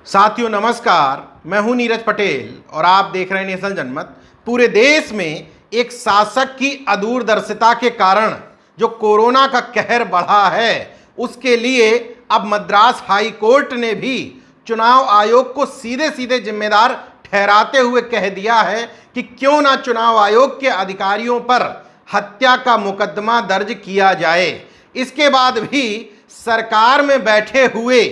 साथियों नमस्कार, मैं हूं नीरज पटेल और आप देख रहे हैं नेशनल जनमत। पूरे देश में एक शासक की अदूरदर्शिता के कारण जो कोरोना का कहर बढ़ा है, उसके लिए अब मद्रास हाई कोर्ट ने भी चुनाव आयोग को सीधे सीधे जिम्मेदार ठहराते हुए कह दिया है कि क्यों ना चुनाव आयोग के अधिकारियों पर हत्या का मुकदमा दर्ज किया जाए। इसके बाद भी सरकार में बैठे हुए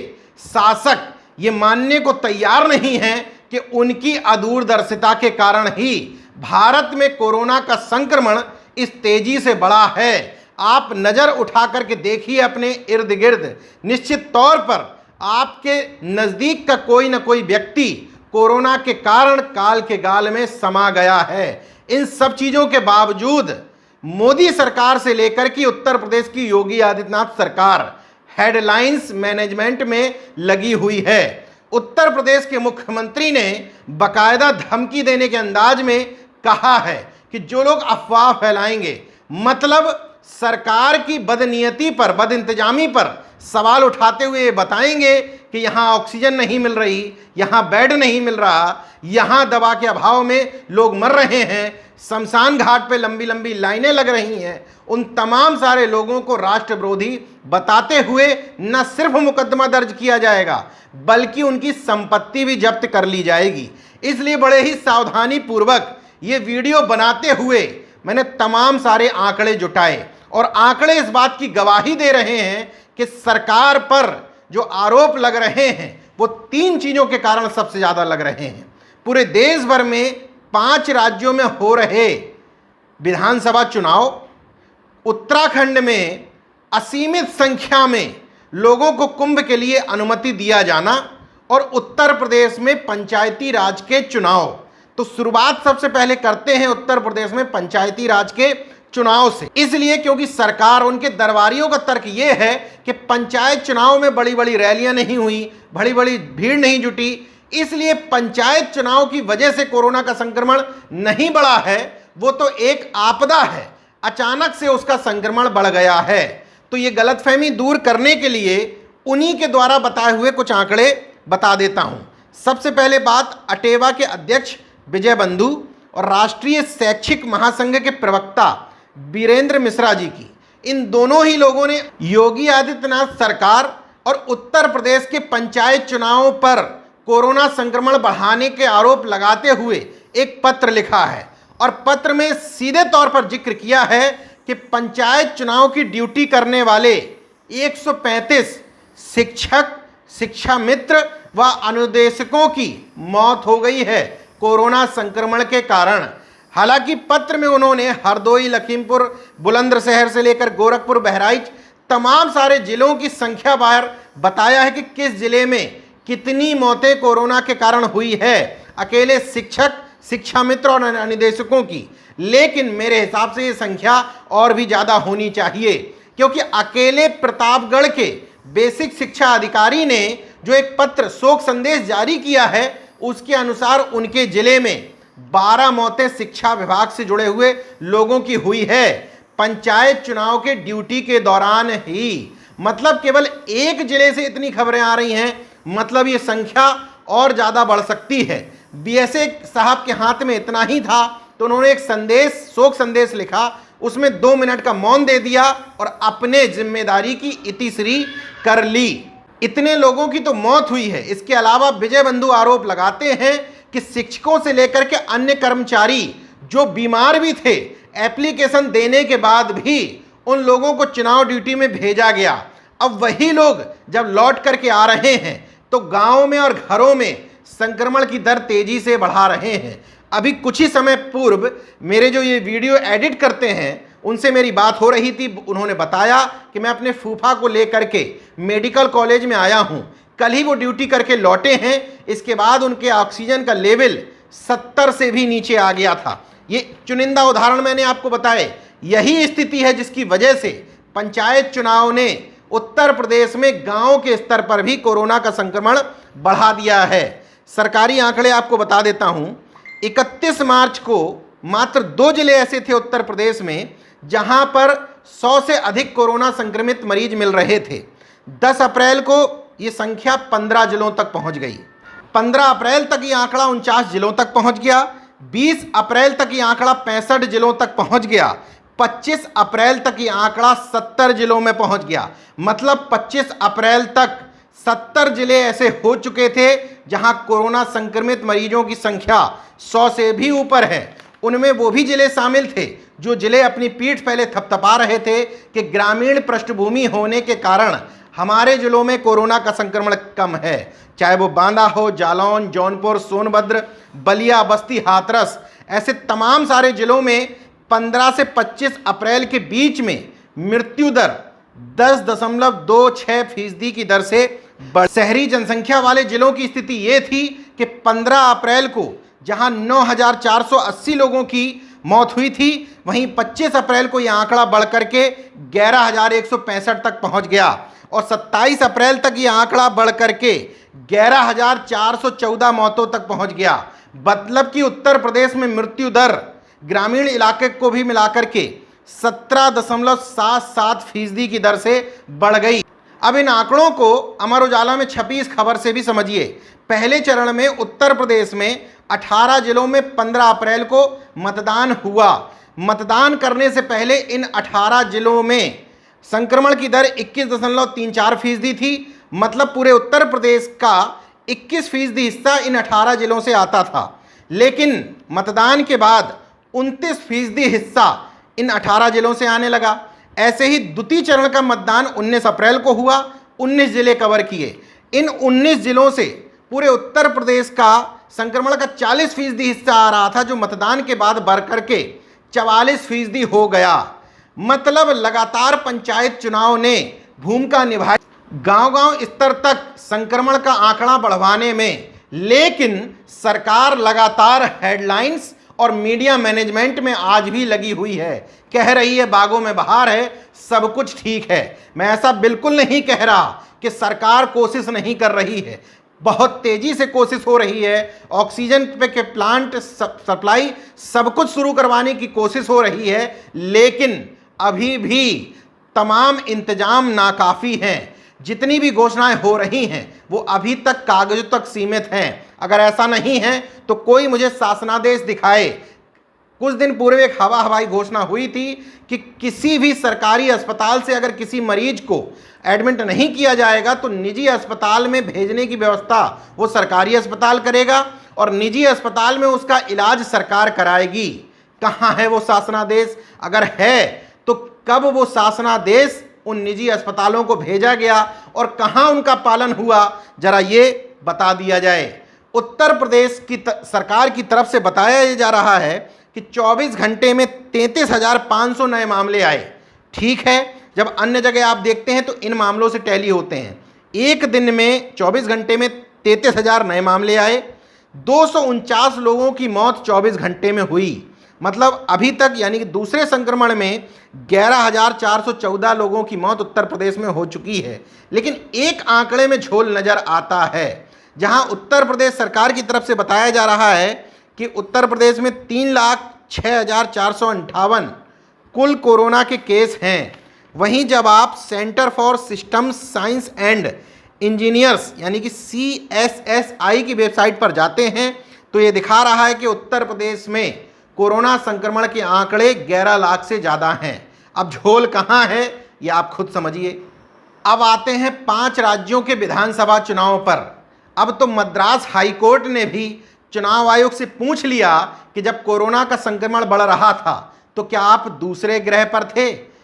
शासक ये मानने को तैयार नहीं है कि उनकी अदूरदर्शिता के कारण ही भारत में कोरोना का संक्रमण इस तेजी से बढ़ा है। आप नज़र उठा करके देखिए अपने इर्द गिर्द, निश्चित तौर पर आपके नज़दीक का कोई ना कोई व्यक्ति कोरोना के कारण काल के गाल में समा गया है। इन सब चीज़ों के बावजूद मोदी सरकार से लेकर के उत्तर प्रदेश की योगी आदित्यनाथ सरकार हेडलाइंस मैनेजमेंट में लगी हुई है। उत्तर प्रदेश के मुख्यमंत्री ने बकायदा धमकी देने के अंदाज में कहा है कि जो लोग अफवाह फैलाएंगे, मतलब सरकार की बदनीयती पर, बदइंतजामी पर सवाल उठाते हुए बताएंगे कि यहाँ ऑक्सीजन नहीं मिल रही, यहाँ बेड नहीं मिल रहा, यहाँ दवा के अभाव में लोग मर रहे हैं, शमशान घाट पे लंबी लंबी लाइनें लग रही हैं, उन तमाम सारे लोगों को राष्ट्र विरोधी बताते हुए न सिर्फ मुकदमा दर्ज किया जाएगा बल्कि उनकी संपत्ति भी जब्त कर ली जाएगी। इसलिए बड़े ही सावधानी पूर्वक ये वीडियो बनाते हुए मैंने तमाम सारे आंकड़े जुटाए और आंकड़े इस बात की गवाही दे रहे हैं कि सरकार पर जो आरोप लग रहे हैं वो तीन चीज़ों के कारण सबसे ज़्यादा लग रहे हैं। पूरे देश भर में 5 राज्यों में हो रहे विधानसभा चुनाव, उत्तराखंड में असीमित संख्या में लोगों को कुंभ के लिए अनुमति दिया जाना और उत्तर प्रदेश में पंचायती राज के चुनाव। तो शुरुआत सबसे पहले करते हैं उत्तर प्रदेश में पंचायती राज के चुनाव से, इसलिए क्योंकि सरकार, उनके दरबारियों का तर्क ये है कि पंचायत चुनाव में बड़ी बड़ी रैलियां नहीं हुई, बड़ी बड़ी भीड़ नहीं जुटी, इसलिए पंचायत चुनाव की वजह से कोरोना का संक्रमण नहीं बढ़ा है। वो तो एक आपदा है, अचानक से उसका संक्रमण बढ़ गया है। तो ये गलतफहमी दूर करने के लिए उन्हीं के द्वारा बताए हुए कुछ आंकड़े बता देता हूं। सबसे पहले बात अटेवा के अध्यक्ष विजय बंधु और राष्ट्रीय शैक्षिक महासंघ के प्रवक्ता वीरेंद्र मिश्रा जी की। इन दोनों ही लोगों ने योगी आदित्यनाथ सरकार और उत्तर प्रदेश के पंचायत चुनावों पर कोरोना संक्रमण बढ़ाने के आरोप लगाते हुए एक पत्र लिखा है और पत्र में सीधे तौर पर जिक्र किया है कि पंचायत चुनाव की ड्यूटी करने वाले 135 शिक्षक, शिक्षा मित्र व अनुदेशकों की मौत हो गई है कोरोना संक्रमण के कारण। हालांकि पत्र में उन्होंने हरदोई, लखीमपुर, बुलंदशहर से लेकर गोरखपुर, बहराइच तमाम सारे जिलों की संख्या बाहर बताया है कि किस जिले में कितनी मौतें कोरोना के कारण हुई है, अकेले शिक्षक, शिक्षा मित्र और अनुदेशकों की। लेकिन मेरे हिसाब से ये संख्या और भी ज़्यादा होनी चाहिए, क्योंकि अकेले प्रतापगढ़ के बेसिक शिक्षा अधिकारी ने जो एक पत्र शोक संदेश जारी किया है, उसके अनुसार उनके जिले में 12 मौतें शिक्षा विभाग से जुड़े हुए लोगों की हुई है पंचायत चुनाव के ड्यूटी के दौरान ही। मतलब केवल एक जिले से इतनी खबरें आ रही हैं, मतलब ये संख्या और ज़्यादा बढ़ सकती है। बीएसए साहब के हाथ में इतना ही था तो उन्होंने एक संदेश, शोक संदेश लिखा, उसमें 2 मिनट का मौन दे दिया और अपने जिम्मेदारी की इतिश्री कर ली। इतने लोगों की तो मौत हुई है। इसके अलावा विजय बंधु आरोप लगाते हैं कि शिक्षकों से लेकर के अन्य कर्मचारी जो बीमार भी थे, एप्लीकेशन देने के बाद भी उन लोगों को चुनाव ड्यूटी में भेजा गया। अब वही लोग जब लौट करके आ रहे हैं तो गाँव में और घरों में संक्रमण की दर तेजी से बढ़ा रहे हैं। अभी कुछ ही समय पूर्व मेरे जो ये वीडियो एडिट करते हैं उनसे मेरी बात हो रही थी। उन्होंने बताया कि मैं अपने फूफा को लेकर के मेडिकल कॉलेज में आया हूं, कल ही वो ड्यूटी करके लौटे हैं। इसके बाद उनके ऑक्सीजन का लेवल 70 से भी नीचे आ गया था। ये चुनिंदा उदाहरण मैंने आपको बताए। यही स्थिति है जिसकी वजह से पंचायत चुनाव ने उत्तर प्रदेश में गाँव के स्तर पर भी कोरोना का संक्रमण बढ़ा दिया है। सरकारी आंकड़े आपको बता देता हूं। 31 मार्च को मात्र 2 जिले ऐसे थे उत्तर प्रदेश में जहां पर 100 से अधिक कोरोना संक्रमित मरीज मिल रहे थे। 10 अप्रैल को ये संख्या 15 जिलों तक पहुंच गई। 15 अप्रैल तक ये आंकड़ा 49 जिलों तक पहुंच गया। 20 अप्रैल तक ये आंकड़ा 65 जिलों तक पहुंच गया। 25 अप्रैल तक ये आंकड़ा 70 जिलों में पहुंच गया। मतलब 25 अप्रैल तक 70 जिले ऐसे हो चुके थे जहां कोरोना संक्रमित मरीजों की संख्या 100 से भी ऊपर है। उनमें वो भी जिले शामिल थे जो जिले अपनी पीठ पहले थपथपा रहे थे कि ग्रामीण पृष्ठभूमि होने के कारण हमारे जिलों में कोरोना का संक्रमण कम है। चाहे वो बांदा हो, जालौन, जौनपुर, सोनभद्र, बलिया, बस्ती, हाथरस, ऐसे तमाम सारे जिलों में 15 से 25 अप्रैल के बीच में मृत्यु दर 10.26% की दर से शहरी जनसंख्या वाले जिलों की स्थिति ये थी कि 15 अप्रैल को जहां 9,480 लोगों की मौत हुई थी, वहीं 25 अप्रैल को यह आंकड़ा बढ़ करके 11,165 तक पहुंच गया और 27 अप्रैल तक यह आंकड़ा बढ़ करके 11,414 मौतों तक पहुंच गया। मतलब कि उत्तर प्रदेश में मृत्यु दर ग्रामीण इलाके को भी मिलाकर के 17.77% की दर से बढ़ गई। अब इन आंकड़ों को अमर उजाला में छपी इस खबर से भी समझिए। पहले चरण में उत्तर प्रदेश में 18 जिलों में 15 अप्रैल को मतदान हुआ। मतदान करने से पहले इन 18 जिलों में संक्रमण की दर 21.34% थी। मतलब पूरे उत्तर प्रदेश का 21% हिस्सा इन 18 जिलों से आता था। लेकिन मतदान के बाद 29% हिस्सा इन 18 जिलों से आने लगा। ऐसे ही द्वितीय चरण का मतदान 19 अप्रैल को हुआ। 19 जिले कवर किए। इन 19 जिलों से पूरे उत्तर प्रदेश का संक्रमण का 40% हिस्सा आ रहा था, जो मतदान के बाद बढ़ करके 44% हो गया। मतलब लगातार पंचायत चुनाव ने भूमिका निभाई गांव-गांव स्तर तक संक्रमण का आंकड़ा बढ़वाने में। लेकिन सरकार लगातार हेडलाइंस और मीडिया मैनेजमेंट में आज भी लगी हुई है। कह रही है बागों में बहार है, सब कुछ ठीक है। मैं ऐसा बिल्कुल नहीं कह रहा कि सरकार कोशिश नहीं कर रही है। बहुत तेजी से कोशिश हो रही है। ऑक्सीजन पे के प्लांट सप्लाई सब कुछ शुरू करवाने की कोशिश हो रही है। लेकिन अभी भी तमाम इंतजाम नाकाफ़ी हैं। जितनी भी घोषणाएं हो रही हैं वो अभी तक कागजों तक सीमित हैं। अगर ऐसा नहीं है तो कोई मुझे शासनादेश दिखाए। कुछ दिन पूर्व एक हवाई घोषणा हुई थी कि किसी भी सरकारी अस्पताल से अगर किसी मरीज को एडमिट नहीं किया जाएगा तो निजी अस्पताल में भेजने की व्यवस्था वो सरकारी अस्पताल करेगा और निजी अस्पताल में उसका इलाज सरकार कराएगी। कहाँ है वो शासनादेश? अगर है तो कब वो शासनादेश उन निजी अस्पतालों को भेजा गया और कहाँ उनका पालन हुआ, जरा ये बता दिया जाए। उत्तर प्रदेश की सरकार की तरफ से बताया जा रहा है कि 24 घंटे में 33,500 नए मामले आए। ठीक है, जब अन्य जगह आप देखते हैं तो इन मामलों से टैली होते हैं। एक दिन में 24 घंटे में 33,000 नए मामले आए। 249 लोगों की मौत 24 घंटे में हुई। मतलब अभी तक यानी कि दूसरे संक्रमण में 11,414 लोगों की मौत उत्तर प्रदेश में हो चुकी है। लेकिन एक आंकड़े में झोल नज़र आता है, जहां उत्तर प्रदेश सरकार की तरफ से बताया जा रहा है कि उत्तर प्रदेश में 3,06,458 कुल कोरोना के केस हैं। वहीं जब आप centre for systems science and engineers यानी कि CSSI की वेबसाइट पर जाते हैं तो ये दिखा रहा है कि उत्तर प्रदेश में कोरोना संक्रमण के आंकड़े 11 लाख से ज़्यादा हैं। अब झोल कहाँ है ये आप खुद समझिए। अब आते हैं 5 राज्यों के विधानसभा चुनाव पर। अब तो मद्रास हाईकोर्ट ने भी चुनाव आयोग से पूछ लिया कि जब कोरोना का संक्रमण बढ़ रहा था तो क्या आप दूसरे ग्रह पर थे?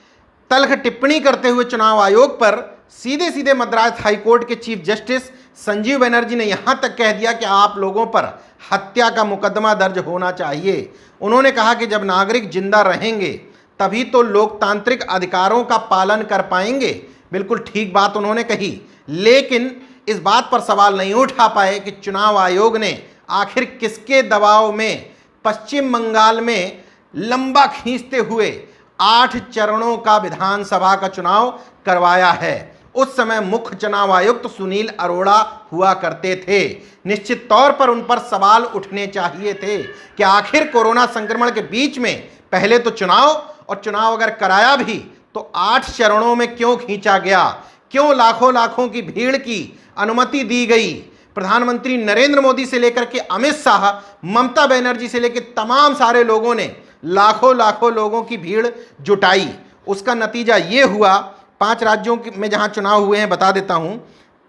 तल्ख टिप्पणी करते हुए चुनाव आयोग पर सीधे सीधे मद्रास हाईकोर्ट के चीफ जस्टिस संजीव बनर्जी ने यहाँ तक कह दिया कि आप लोगों पर हत्या का मुकदमा दर्ज होना चाहिए। उन्होंने कहा कि जब नागरिक जिंदा रहेंगे तभी तो लोकतांत्रिक अधिकारों का पालन कर पाएंगे। बिल्कुल ठीक बात उन्होंने कही, लेकिन इस बात पर सवाल नहीं उठा पाए कि चुनाव आयोग ने आखिर किसके दबाव में पश्चिम बंगाल में लंबा खींचते हुए 8 चरणों का विधानसभा का चुनाव करवाया है। उस समय मुख्य चुनाव आयुक्त सुनील अरोड़ा हुआ करते थे। निश्चित तौर पर उन पर सवाल उठने चाहिए थे कि आखिर कोरोना संक्रमण के बीच में पहले तो चुनाव, और चुनाव अगर कराया भी तो 8 चरणों में क्यों खींचा गया? क्यों लाखों लाखों की भीड़ की अनुमति दी गई? प्रधानमंत्री नरेंद्र मोदी से लेकर के अमित शाह, ममता बनर्जी से लेकर तमाम सारे लोगों ने लाखों लाखों लोगों की भीड़ जुटाई। उसका नतीजा ये हुआ, 5 राज्यों में जहां चुनाव हुए हैं बता देता हूं।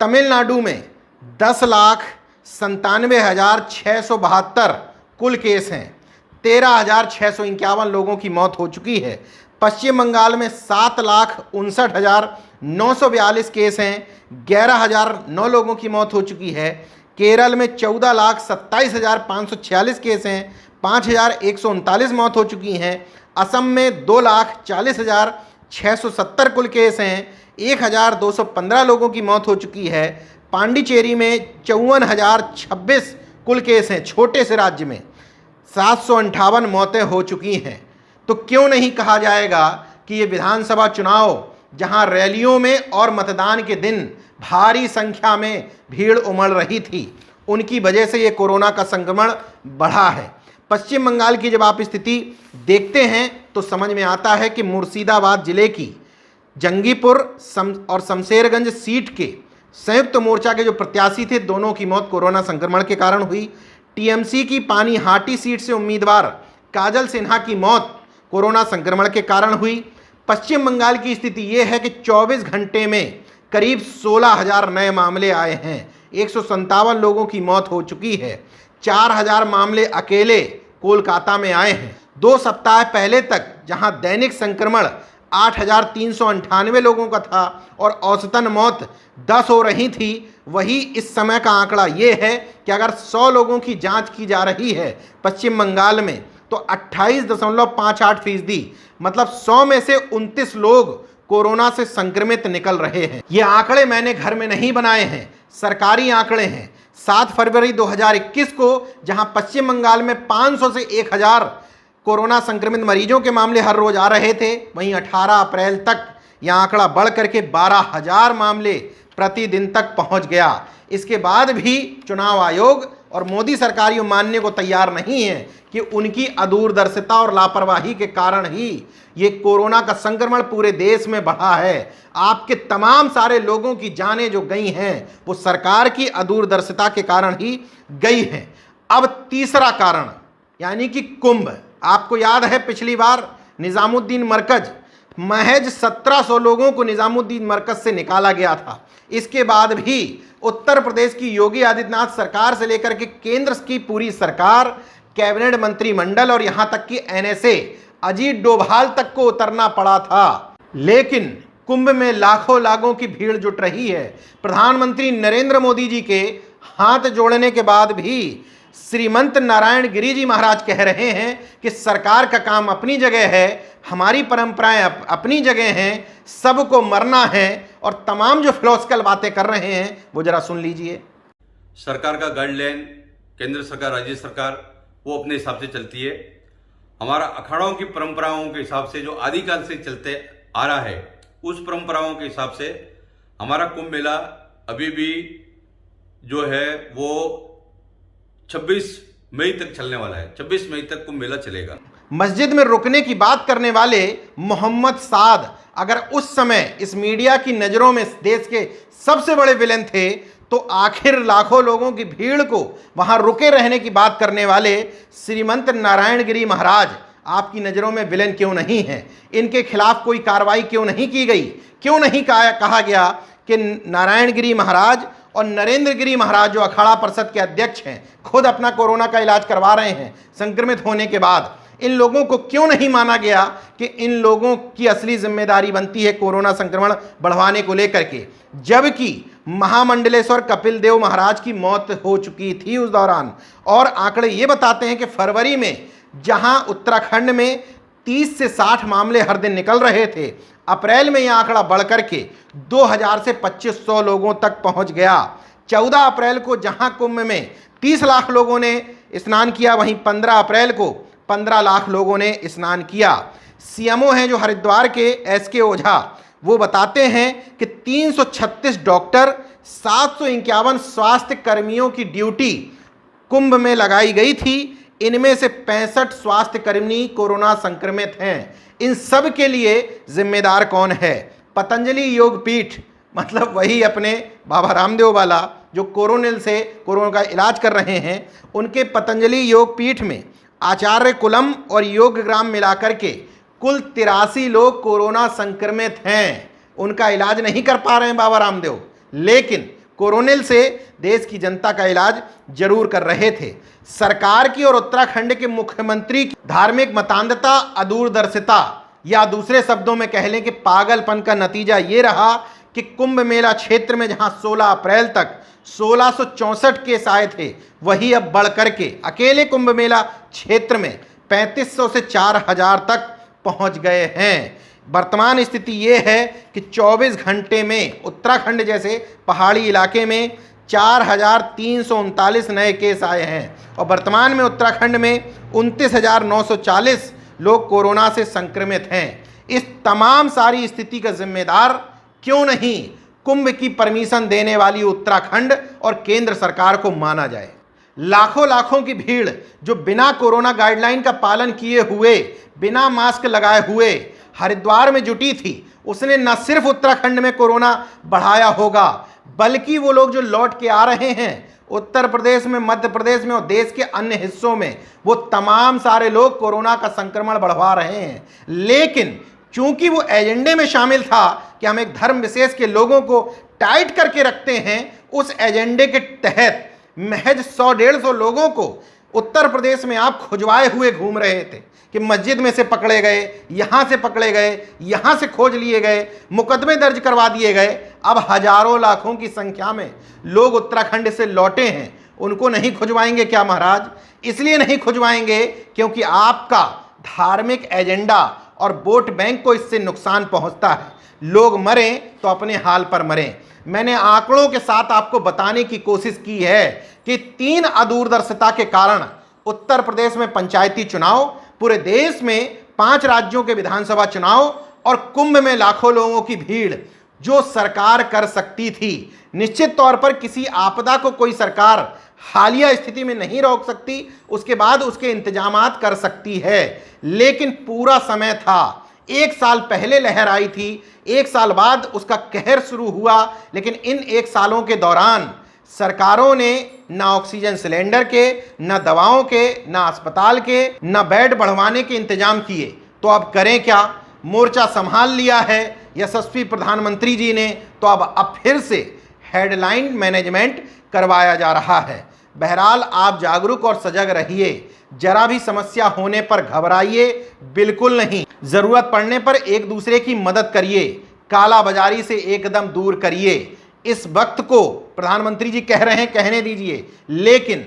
तमिलनाडु में 10,97,672 कुल केस हैं, 13,651 लोगों की मौत हो चुकी है। पश्चिम बंगाल में 7,59,942 केस हैं, 11,009 लोगों की मौत हो चुकी है। केरल में 14,27,546 केस हैं, 5,139 मौत हो चुकी हैं। असम में 2,40,670 कुल केस हैं, 1,215 लोगों की मौत हो चुकी है। पांडिचेरी में 54,026 कुल केस हैं, छोटे से राज्य में 758 मौतें हो चुकी हैं। तो क्यों नहीं कहा जाएगा कि ये विधानसभा चुनाव, जहां रैलियों में और मतदान के दिन भारी संख्या में भीड़ उमड़ रही थी, उनकी वजह से ये कोरोना का संक्रमण बढ़ा है। पश्चिम बंगाल की जब आप स्थिति देखते हैं तो समझ में आता है कि मुर्शिदाबाद जिले की जंगीपुर और शमशेरगंज सीट के संयुक्त मोर्चा के जो प्रत्याशी थे, दोनों की मौत कोरोना संक्रमण के कारण हुई। टीएमसी की पानीहाटी सीट से उम्मीदवार काजल सिन्हा की मौत कोरोना संक्रमण के कारण हुई। पश्चिम बंगाल की स्थिति ये है कि 24 घंटे में करीब 16,000 नए मामले आए हैं, 157 लोगों की मौत हो चुकी है। 4,000 मामले अकेले कोलकाता में आए हैं। 2 सप्ताह पहले तक जहां दैनिक संक्रमण 8,398 लोगों का था और औसतन मौत 10 हो रही थी, वही इस समय का आंकड़ा ये है कि अगर 100 लोगों की जांच की जा रही है पश्चिम बंगाल में तो 28.58%, मतलब 100 में से 29 लोग कोरोना से संक्रमित निकल रहे हैं। ये आंकड़े मैंने घर में नहीं बनाए हैं, सरकारी आंकड़े हैं। 7 फरवरी 2021 को जहां पश्चिम बंगाल में 500 से 1,000 कोरोना संक्रमित मरीजों के मामले हर रोज आ रहे थे, वहीं 18 अप्रैल तक यह आंकड़ा बढ़ करके 12,000 मामले प्रतिदिन तक पहुंच गया। इसके बाद भी चुनाव आयोग और मोदी सरकार ये मानने को तैयार नहीं है कि उनकी अदूरदर्शिता और लापरवाही के कारण ही ये कोरोना का संक्रमण पूरे देश में बढ़ा है। आपके तमाम सारे लोगों की जानें जो गई हैं वो सरकार की अदूरदर्शिता के कारण ही गई हैं। अब तीसरा कारण यानी कि कुंभ। आपको याद है पिछली बार निजामुद्दीन मरकज, महज 1700 लोगों को निजामुद्दीन मरकज से निकाला गया था। इसके बाद भी उत्तर प्रदेश की योगी आदित्यनाथ सरकार से लेकर के केंद्र की पूरी सरकार, कैबिनेट मंत्रिमंडल और यहां तक कि एनएसए अजीत डोभाल तक को उतरना पड़ा था। लेकिन कुंभ में लाखों लाखों की भीड़ जुट रही है। प्रधानमंत्री नरेंद्र मोदी जी के हाथ जोड़ने के बाद भी श्रीमंत नारायण गिरी जी महाराज कह रहे हैं कि सरकार का काम अपनी जगह है, हमारी परंपराएं अपनी जगह हैं, सबको मरना है, और तमाम जो फिलोसफिकल बातें कर रहे हैं वो जरा सुन लीजिए। सरकार का गाइडलाइन, केंद्र सरकार, राज्य सरकार, वो अपने हिसाब से चलती है। हमारा अखाड़ों की परंपराओं के हिसाब से जो आदिकाल से चलते आ रहा है, उस परंपराओं के हिसाब से हमारा कुंभ मेला अभी भी जो है वो 26 मई तक चलने वाला है। 26 मई तक कुंभ मेला चलेगा। मस्जिद में रुकने की बात करने वाले मोहम्मद साद अगर उस समय इस मीडिया की नज़रों में देश के सबसे बड़े विलेन थे, तो आखिर लाखों लोगों की भीड़ को वहां रुके रहने की बात करने वाले श्रीमंत नारायण गिरी महाराज आपकी नज़रों में विलेन क्यों नहीं हैं? इनके खिलाफ कोई कार्रवाई क्यों नहीं की गई? क्यों नहीं कहा गया कि नारायण गिरी महाराज और नरेंद्र गिरी महाराज जो अखाड़ा परिषद के अध्यक्ष हैं, खुद अपना कोरोना का इलाज करवा रहे हैं संक्रमित होने के बाद, इन लोगों को क्यों नहीं माना गया कि इन लोगों की असली जिम्मेदारी बनती है कोरोना संक्रमण बढ़वाने को लेकर के? जबकि महामंडलेश्वर कपिल देव महाराज की मौत हो चुकी थी उस दौरान। और आंकड़े ये बताते हैं कि फरवरी में जहां उत्तराखंड में 30 से 60 मामले हर दिन निकल रहे थे, अप्रैल में यह आंकड़ा बढ़कर के 2000 से 2500 लोगों तक पहुंच गया। 14 अप्रैल को जहां कुंभ में 30 लाख लोगों ने स्नान किया, वहीं 15 अप्रैल को 15 लाख लोगों ने स्नान किया। सीएमओ हैं जो हरिद्वार के एसके ओझा, वो बताते हैं कि 336 डॉक्टर, 751 स्वास्थ्य कर्मियों की ड्यूटी कुंभ में लगाई गई थी। इनमें से 65 स्वास्थ्य कर्मी कोरोना संक्रमित हैं। इन सब के लिए जिम्मेदार कौन है? पतंजलि योग पीठ, मतलब वही अपने बाबा रामदेव वाला जो कोरोनिल से कोरोना का इलाज कर रहे हैं, उनके पतंजलि योग पीठ में आचार्य कुलम और योगग्राम मिलाकर के कुल 83 लोग कोरोना संक्रमित हैं। उनका इलाज नहीं कर पा रहे हैं बाबा रामदेव, लेकिन कोरोनिल से देश की जनता का इलाज जरूर कर रहे थे। सरकार की और उत्तराखंड के मुख्यमंत्री की धार्मिक मतांधता, अदूरदर्शिता, या दूसरे शब्दों में कह लें कि पागलपन का नतीजा ये रहा कि कुंभ मेला क्षेत्र में जहां 16 अप्रैल तक 1664 केस आए थे, वही अब बढ़ करके अकेले कुंभ मेला क्षेत्र में 3500 से 4000 तक पहुंच गए हैं। वर्तमान स्थिति ये है कि 24 घंटे में उत्तराखंड जैसे पहाड़ी इलाके में 4339 नए केस आए हैं और वर्तमान में उत्तराखंड में 29,940 लोग कोरोना से संक्रमित हैं। इस तमाम सारी स्थिति का जिम्मेदार क्यों नहीं कुंभ की परमिशन देने वाली उत्तराखंड और केंद्र सरकार को माना जाए। लाखों की भीड़ जो बिना कोरोना गाइडलाइन का पालन किए हुए, बिना मास्क लगाए हुए हरिद्वार में जुटी थी, उसने न सिर्फ उत्तराखंड में कोरोना बढ़ाया होगा, बल्कि वो लोग जो लौट के आ रहे हैं उत्तर प्रदेश में, मध्य प्रदेश में और देश के अन्य हिस्सों में, वो तमाम सारे लोग कोरोना का संक्रमण बढ़वा रहे हैं। लेकिन चूंकि वो एजेंडे में शामिल था कि हम एक धर्म विशेष के लोगों को टाइट करके रखते हैं, उस एजेंडे के तहत महज 100-150 लोगों को उत्तर प्रदेश में आप खुजवाए हुए घूम रहे थे कि मस्जिद में से पकड़े गए, यहाँ से पकड़े गए, यहाँ से खोज लिए गए, मुकदमे दर्ज करवा दिए गए। अब हजारों लाखों की संख्या में लोग उत्तराखंड से लौटे हैं, उनको नहीं खुजवाएंगे क्या महाराज? इसलिए नहीं खुजवाएंगे क्योंकि आपका धार्मिक एजेंडा और वोट बैंक को इससे नुकसान पहुंचता है। लोग मरें तो अपने हाल पर मरें। मैंने आंकड़ों के साथ आपको बताने की कोशिश की है कि 3 अदूरदर्शिता के कारण उत्तर प्रदेश में पंचायती चुनाव, पूरे देश में 5 राज्यों के विधानसभा चुनाव और कुंभ में लाखों लोगों की भीड़ जो सरकार कर सकती थी। निश्चित तौर पर किसी आपदा को कोई सरकार हालिया स्थिति में नहीं रोक सकती, उसके बाद उसके इंतजामात कर सकती है, लेकिन पूरा समय था। 1 साल पहले लहर आई थी, 1 साल बाद उसका कहर शुरू हुआ, लेकिन इन 1 सालों के दौरान सरकारों ने ना ऑक्सीजन सिलेंडर के, ना दवाओं के, ना अस्पताल के, ना बेड बढ़वाने के इंतजाम किए। तो अब करें क्या? मोर्चा संभाल लिया है यशस्वी प्रधानमंत्री जी ने, तो अब फिर से हेडलाइन मैनेजमेंट करवाया जा रहा है। बहरहाल आप जागरूक और सजग रहिए, जरा भी समस्या होने पर घबराइए बिल्कुल नहीं। जरूरत पड़ने पर एक दूसरे की मदद करिए, काला बाजारी से एकदम दूर करिए। इस वक्त को प्रधानमंत्री जी कह रहे हैं, कहने दीजिए, लेकिन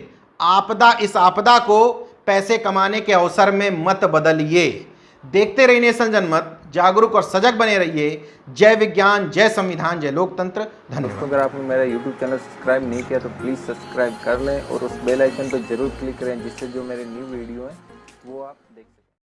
इस आपदा को पैसे कमाने के अवसर में मत बदलिए। देखते रहिए नेशन जनमत, जागरूक और सजग बने रहिए। जय विज्ञान, जय संविधान, जय लोकतंत्र। धन्यवाद। अगर आपने मेरा YouTube चैनल सब्सक्राइब नहीं किया तो प्लीज़ सब्सक्राइब कर लें और उस बेल आइकन पर जरूर क्लिक करें, जिससे जो मेरे न्यू वीडियो हैं वो आप देख